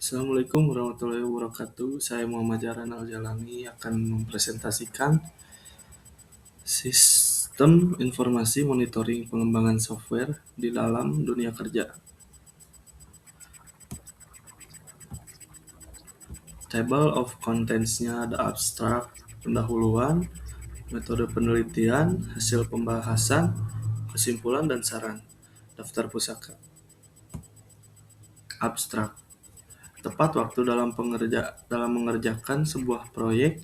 Assalamualaikum warahmatullahi wabarakatuh. Saya Muhammad Jaran Al-Jalani akan mempresentasikan sistem informasi monitoring pengembangan software di dalam dunia kerja. Table of contents-nya ada abstrak, pendahuluan, metode penelitian, hasil pembahasan, kesimpulan, dan saran. Daftar pusaka. Abstrak. Tepat waktu dalam mengerjakan sebuah proyek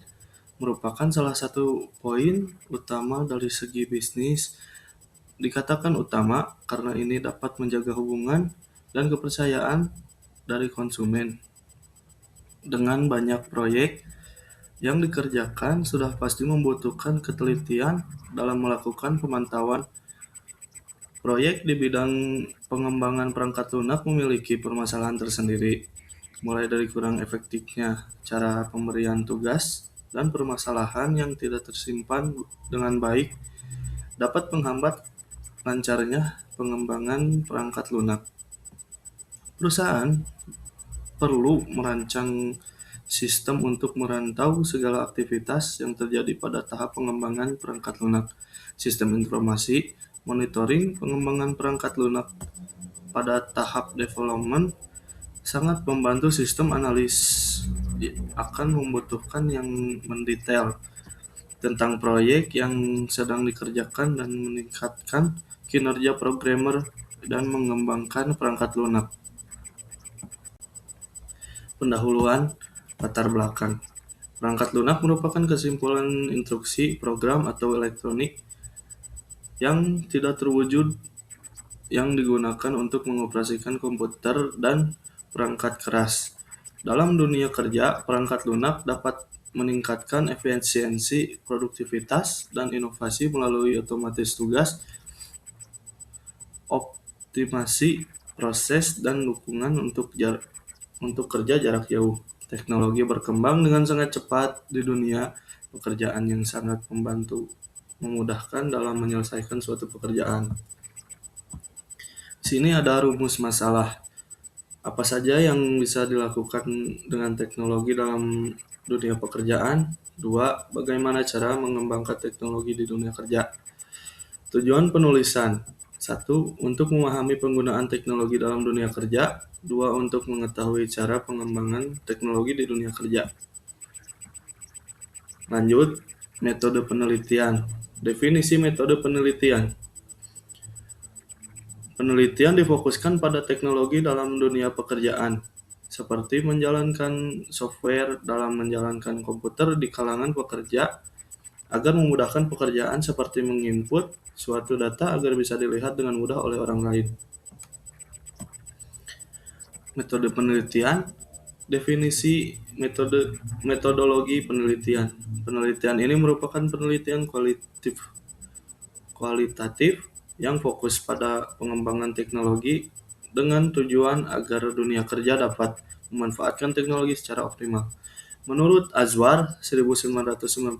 merupakan salah satu poin utama dari segi bisnis. Dikatakan utama karena ini dapat menjaga hubungan dan kepercayaan dari konsumen. Dengan banyak proyek yang dikerjakan sudah pasti membutuhkan ketelitian dalam melakukan pemantauan. Proyek di bidang pengembangan perangkat lunak memiliki permasalahan tersendiri, mulai dari kurang efektifnya cara pemberian tugas dan permasalahan yang tidak tersimpan dengan baik dapat menghambat lancarnya pengembangan perangkat lunak. Perusahaan perlu merancang sistem untuk merantau segala aktivitas yang terjadi pada tahap pengembangan perangkat lunak. Sistem informasi monitoring pengembangan perangkat lunak pada tahap development sangat membantu sistem analis akan membutuhkan yang mendetail tentang proyek yang sedang dikerjakan dan meningkatkan kinerja programmer dan mengembangkan perangkat lunak. Pendahuluan latar belakang. Perangkat lunak merupakan kesimpulan instruksi, program, atau elektronik yang tidak terwujud yang digunakan untuk mengoperasikan komputer dan perangkat keras. Dalam dunia kerja, perangkat lunak dapat meningkatkan efisiensi, produktivitas, dan inovasi melalui otomatis tugas, optimasi proses, dan dukungan untuk kerja jarak jauh. Teknologi berkembang dengan sangat cepat di dunia pekerjaan yang sangat memudahkan dalam menyelesaikan suatu pekerjaan. Sini ada rumus masalah. Apa saja yang bisa dilakukan dengan teknologi dalam dunia pekerjaan? 2. Bagaimana cara mengembangkan teknologi di dunia kerja? Tujuan penulisan. 1. Untuk memahami penggunaan teknologi dalam dunia kerja. 2. Untuk mengetahui cara pengembangan teknologi di dunia kerja. Lanjut, metode penelitian. Definisi metode penelitian. Penelitian difokuskan pada teknologi dalam dunia pekerjaan, seperti menjalankan software dalam menjalankan komputer di kalangan pekerja, agar memudahkan pekerjaan seperti menginput suatu data agar bisa dilihat dengan mudah oleh orang lain. Metode penelitian. Definisi metodologi penelitian. Penelitian ini merupakan penelitian kualitatif yang fokus pada pengembangan teknologi dengan tujuan agar dunia kerja dapat memanfaatkan teknologi secara optimal. Menurut Azwar 1998,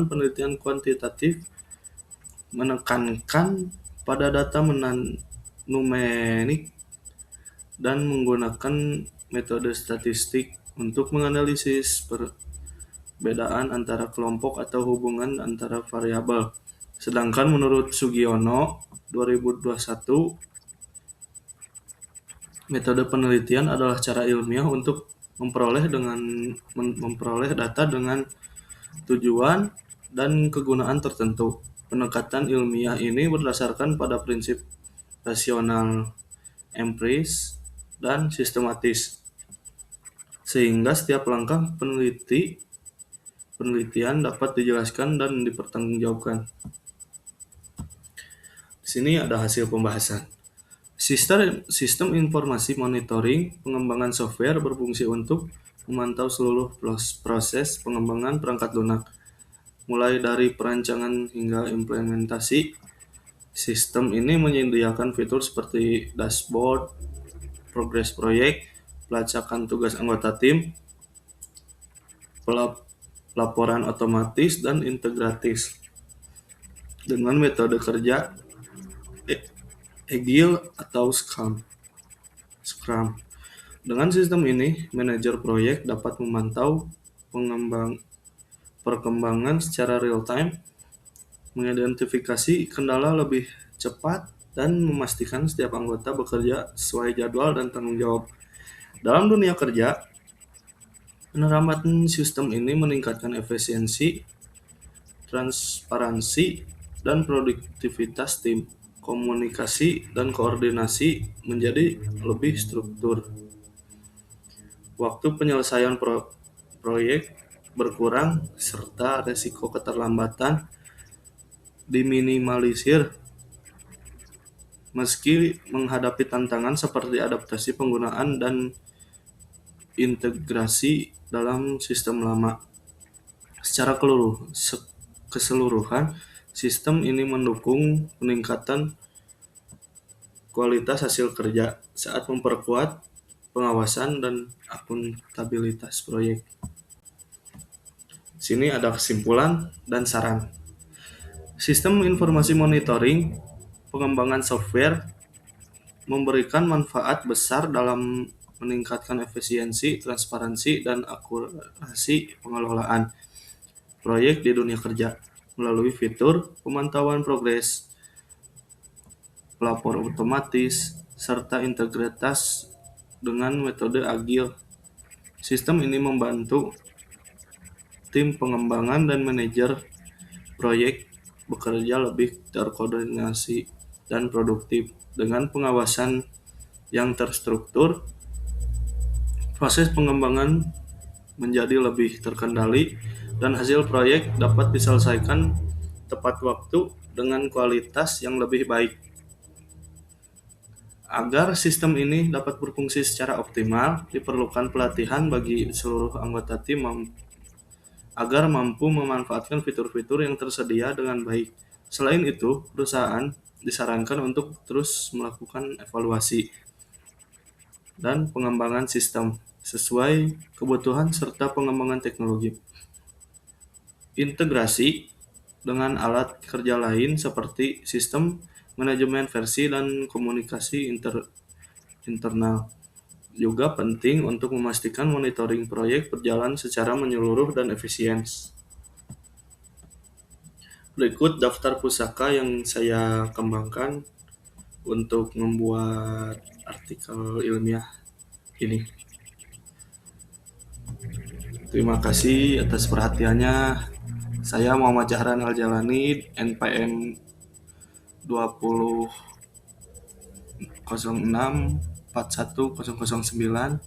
penelitian kuantitatif menekankan pada data numerik dan menggunakan metode statistik untuk menganalisis perbedaan antara kelompok atau hubungan antara variabel. Sedangkan menurut Sugiono 2021, metode penelitian adalah cara ilmiah untuk memperoleh data dengan tujuan dan kegunaan tertentu. Pendekatan ilmiah ini berdasarkan pada prinsip rasional, empiris, dan sistematis, sehingga setiap langkah penelitian dapat dijelaskan dan dipertanggungjawabkan. Di sini ada hasil pembahasan. Sistem informasi monitoring pengembangan software berfungsi untuk memantau seluruh proses pengembangan perangkat lunak, mulai dari perancangan hingga implementasi. Sistem ini menyediakan fitur seperti dashboard, progres proyek, pelacakan tugas anggota tim, laporan otomatis, dan integratif. Dengan metode kerja Agile atau Scrum. Dengan sistem ini, manajer proyek dapat memantau perkembangan secara real time, mengidentifikasi kendala lebih cepat, dan memastikan setiap anggota bekerja sesuai jadwal dan tanggung jawab. Dalam dunia kerja, penerapan sistem ini meningkatkan efisiensi, transparansi, dan produktivitas tim. Komunikasi dan koordinasi menjadi lebih struktur. Waktu penyelesaian proyek berkurang serta resiko keterlambatan diminimalisir. Meski menghadapi tantangan seperti adaptasi penggunaan dan integrasi dalam sistem lama. Secara keseluruhan, sistem ini mendukung peningkatan kualitas hasil kerja saat memperkuat pengawasan dan akuntabilitas proyek. Sini ada kesimpulan dan saran. Sistem informasi monitoring pengembangan software memberikan manfaat besar dalam meningkatkan efisiensi, transparansi, dan akurasi pengelolaan proyek di dunia kerja melalui fitur pemantauan progres, pelapor otomatis, serta integritas dengan metode agil. Sistem ini membantu tim pengembangan dan manajer proyek bekerja lebih terkoordinasi dan produktif. Dengan pengawasan yang terstruktur, proses pengembangan menjadi lebih terkendali dan hasil proyek dapat diselesaikan tepat waktu dengan kualitas yang lebih baik. Agar sistem ini dapat berfungsi secara optimal, diperlukan pelatihan bagi seluruh anggota tim agar mampu memanfaatkan fitur-fitur yang tersedia dengan baik. Selain itu, perusahaan disarankan untuk terus melakukan evaluasi dan pengembangan sistem sesuai kebutuhan serta pengembangan teknologi. Integrasi dengan alat kerja lain seperti sistem manajemen versi dan komunikasi internal juga penting untuk memastikan monitoring proyek berjalan secara menyeluruh dan efisien. Berikut daftar pusaka yang saya kembangkan untuk membuat artikel ilmiah ini. Terima kasih atas perhatiannya. Saya Muhammad Jahran Al-Jalani, NPM 2006410009,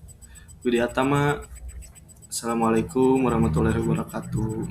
Widyatama. Assalamualaikum warahmatullahi wabarakatuh.